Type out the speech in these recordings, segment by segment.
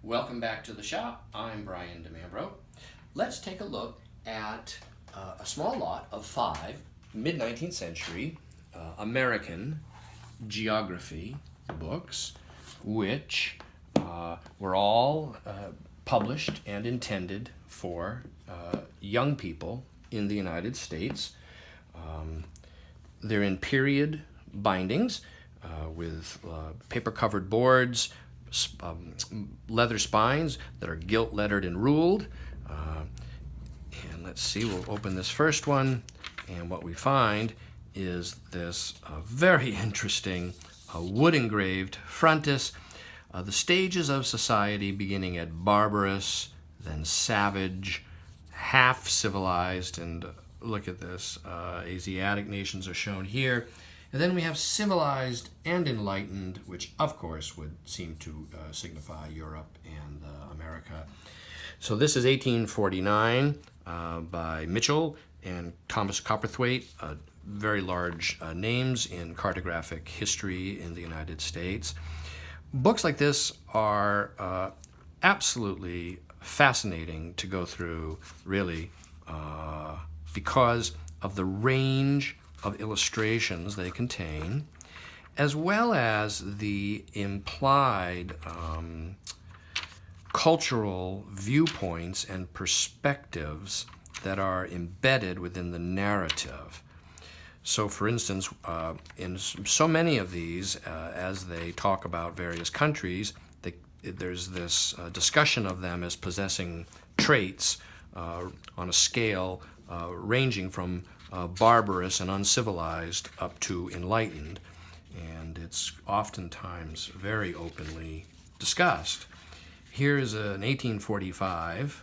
Welcome back to the shop. I'm Brian DeMambro. Let's take a look at a small lot of 5 mid-19th century American geography books, which were all published and intended for young people in the United States. They're in period bindings with paper-covered boards, leather spines that are gilt lettered and ruled. And let's see, we'll open this first one, and what we find is this very interesting wood engraved frontis, the stages of society beginning at barbarous, then savage, half civilized, and look at this, Asiatic nations are shown here. And then we have civilized and enlightened, which of course would seem to signify Europe and America. So this is 1849 by Mitchell and Thomas Copperthwaite, very large names in cartographic history in the United States. Books like this are absolutely fascinating to go through, really, because of the range of illustrations they contain, as well as the implied cultural viewpoints and perspectives that are embedded within the narrative. So, for instance, in so many of these, as they talk about various countries, there's this discussion of them as possessing traits on a scale ranging from barbarous and uncivilized up to enlightened, and it's oftentimes very openly discussed. Here's an 1845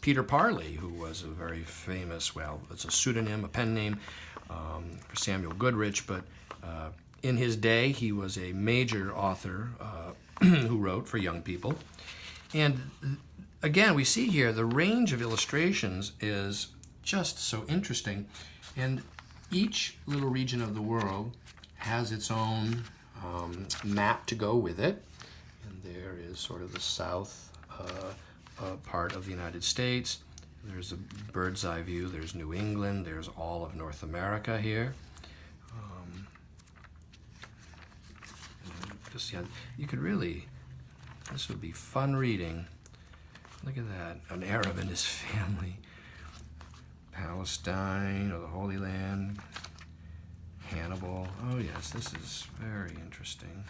Peter Parley, who was a very famous, well, it's a pseudonym, a pen name for Samuel Goodrich, but in his day he was a major author who wrote for young people. And again, we see here the range of illustrations is just so interesting, and each little region of the world has its own map to go with it. And there is sort of the south part of the United States. There's a bird's eye view. There's New England. There's all of North America here. Just, yeah, you could really, this would be fun reading. Look at that, an Arab and his family. Palestine, or the Holy Land, Hannibal. Oh yes, this is very interesting.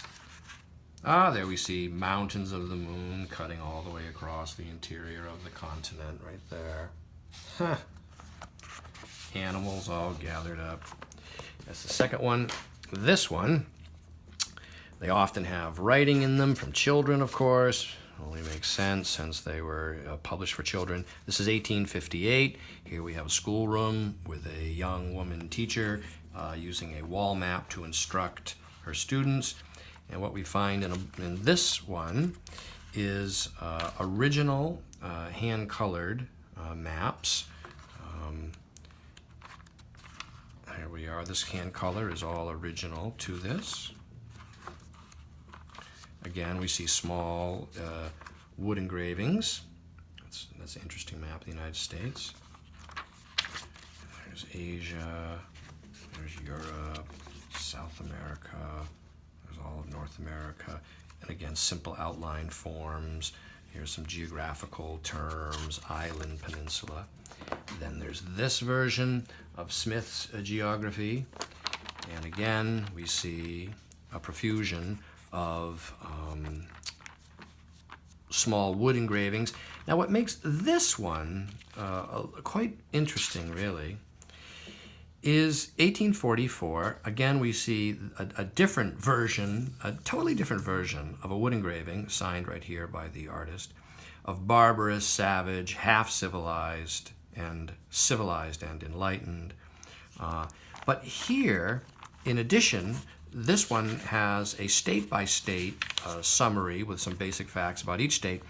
Ah, there we see mountains of the moon cutting all the way across the interior of the continent right there. Huh. Animals all gathered up. That's the second one. This one, they often have writing in them from children, of course. Only makes sense since they were published for children. This is 1858. Here we have a schoolroom with a young woman teacher using a wall map to instruct her students. And what we find in this one is original hand-colored maps. Here we are. This hand color is all original to this. Again, we see small wood engravings. That's an interesting map of the United States. There's Asia, there's Europe, South America, there's all of North America. And again, simple outline forms. Here's some geographical terms, island, peninsula. Then there's this version of Smith's geography. And again, we see a profusion of small wood engravings. Now, what makes this one quite interesting, really, is 1844. Again, we see a different version, a totally different version of a wood engraving, signed right here by the artist, of barbarous, savage, half-civilized, and civilized and enlightened. But here, in addition, this one has a state-by-state summary with some basic facts about each state.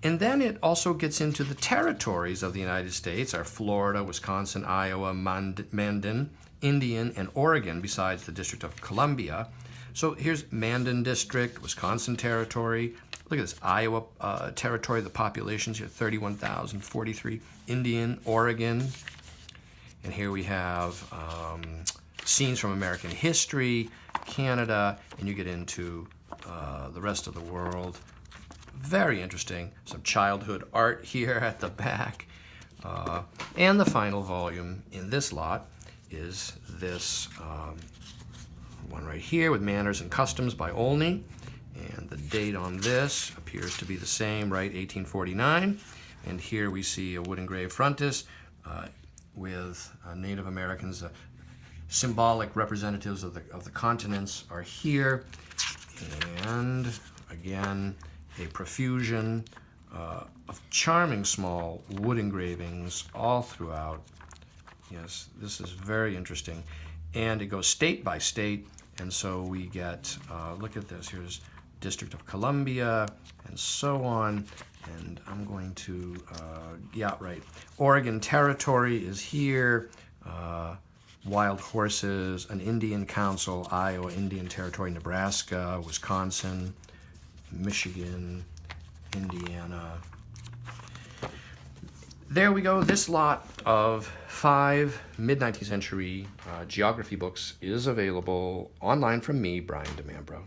And then it also gets into the territories of the United States, our Florida, Wisconsin, Iowa, Mandan, Indian, and Oregon, besides the District of Columbia. So here's Mandan District, Wisconsin Territory. Look at this, Iowa Territory, the populations here, 31,043. Indian, Oregon. And here we have scenes from American history, Canada, and you get into the rest of the world. Very interesting. Some childhood art here at the back. And the final volume in this lot is this one right here with Manners and Customs by Olney. And the date on this appears to be the same, right, 1849. And here we see a wood engraved frontis with Native Americans. Symbolic representatives of the continents are here. And again, a profusion of charming small wood engravings all throughout. Yes, this is very interesting. And it goes state by state, and so we get, look at this, here's District of Columbia, and so on. And I'm going to, yeah, right. Oregon Territory is here. Wild horses, an Indian council, Iowa Indian Territory, Nebraska, Wisconsin, Michigan, Indiana. There we go. This lot of 5 mid-19th century geography books is available online from me, Brian DeMambro.